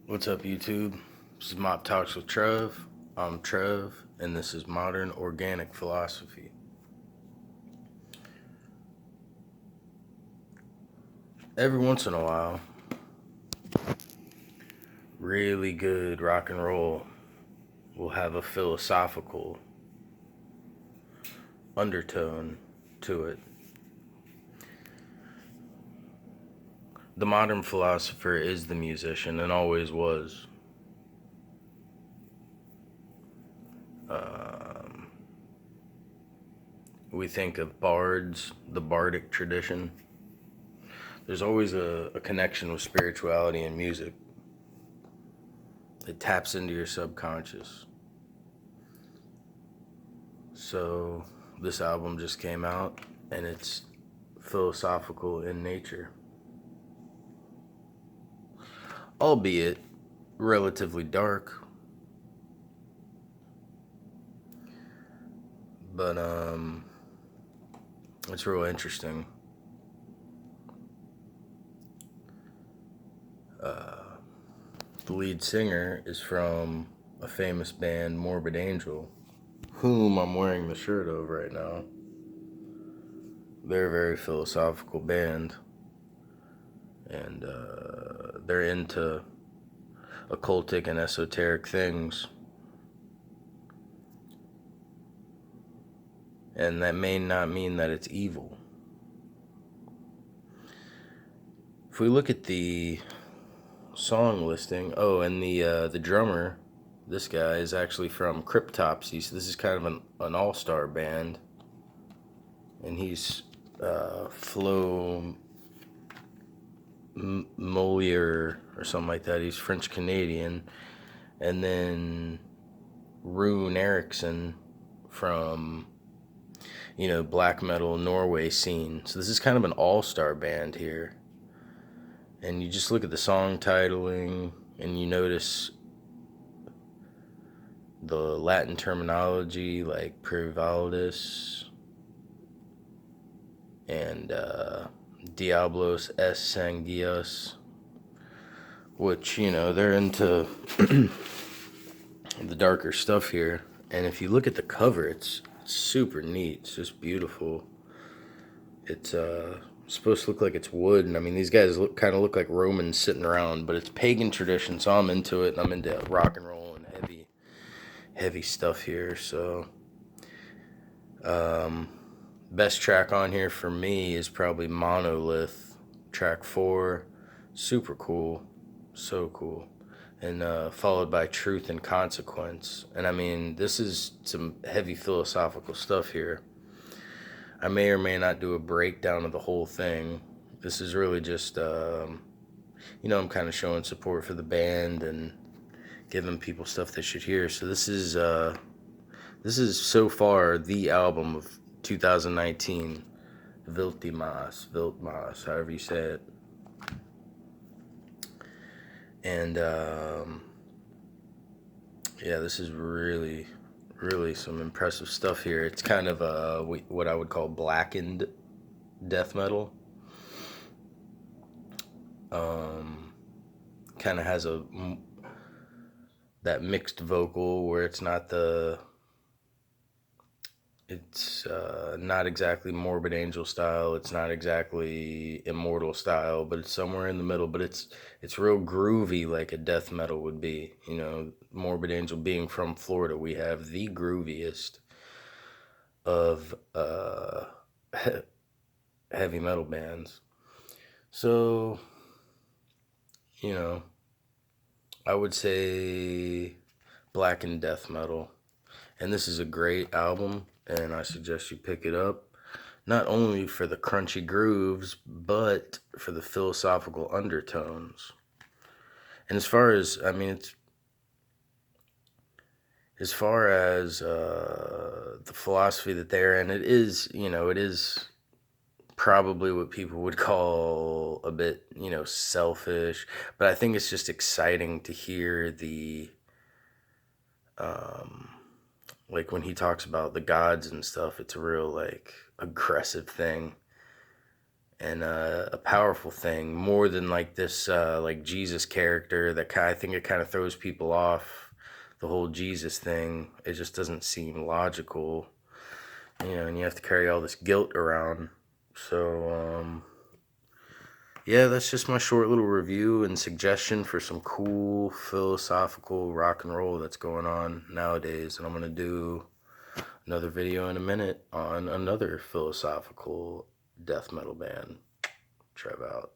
What's up, YouTube? This is Mop Talks with Trev. I'm Trev, and this is Modern Organic Philosophy. Every once in a while, really good rock and roll will have a philosophical undertone to it. The modern philosopher is the musician and always was. Um, we think of bards, the bardic tradition. There's always a connection with spirituality and music. It taps into your subconscious. So this album just came out and it's philosophical in nature, albeit relatively dark. But it's real interesting. The lead singer is from a famous band, Morbid Angel, whom I'm wearing the shirt of right now. They're a very philosophical band, and they're into occultic and esoteric things. And that may not mean that it's evil. If we look at the song listing, and the drummer, this guy is actually from Cryptopsy, so this is kind of an all-star band, and he's Flo Molier or something like that. He's French Canadian, and then Rune Eriksson from black metal Norway scene. So this is kind of an all-star band here. And you just look at the song titling and you notice the Latin terminology like Prevaldus and Diablos es Sanguios, which, they're into the darker stuff here. And if you look at the cover, it's super neat. It's just beautiful. It's supposed to look like it's wood, and I mean these guys kind of look like Romans sitting around, but it's pagan tradition, so I'm into it, and I'm into rock and roll and heavy stuff here. So best track on here for me is probably Monolith, track 4. Super cool, so cool. And followed by Truth and Consequence. And I mean, this is some heavy philosophical stuff here. I may or may not do a breakdown of the whole thing. This is really just, I'm kind of showing support for the band and giving people stuff they should hear. So this is so far the album of 2019, Vltimas, however you say it. And this is really some impressive stuff here. It's kind of what I would call blackened death metal. Kind of has that mixed vocal where it's not exactly Morbid Angel style, it's not exactly Immortal style, but it's somewhere in the middle. But it's real groovy, like a death metal would be. Morbid Angel being from Florida, we have the grooviest of heavy metal bands. So, I would say black and death metal. And this is a great album, and I suggest you pick it up. Not only for the crunchy grooves, but for the philosophical undertones. And as far as the philosophy that they're in, it is probably what people would call a bit, selfish. But I think it's just exciting to hear like when he talks about the gods and stuff, it's a real like aggressive thing. and a powerful thing, more than like this like Jesus character that I think it kind of throws people off. The whole Jesus thing, it just doesn't seem logical, and you have to carry all this guilt around. So yeah, that's just my short little review and suggestion for some cool philosophical rock and roll that's going on nowadays. And I'm going to do another video in a minute on another philosophical death metal band. Trev out.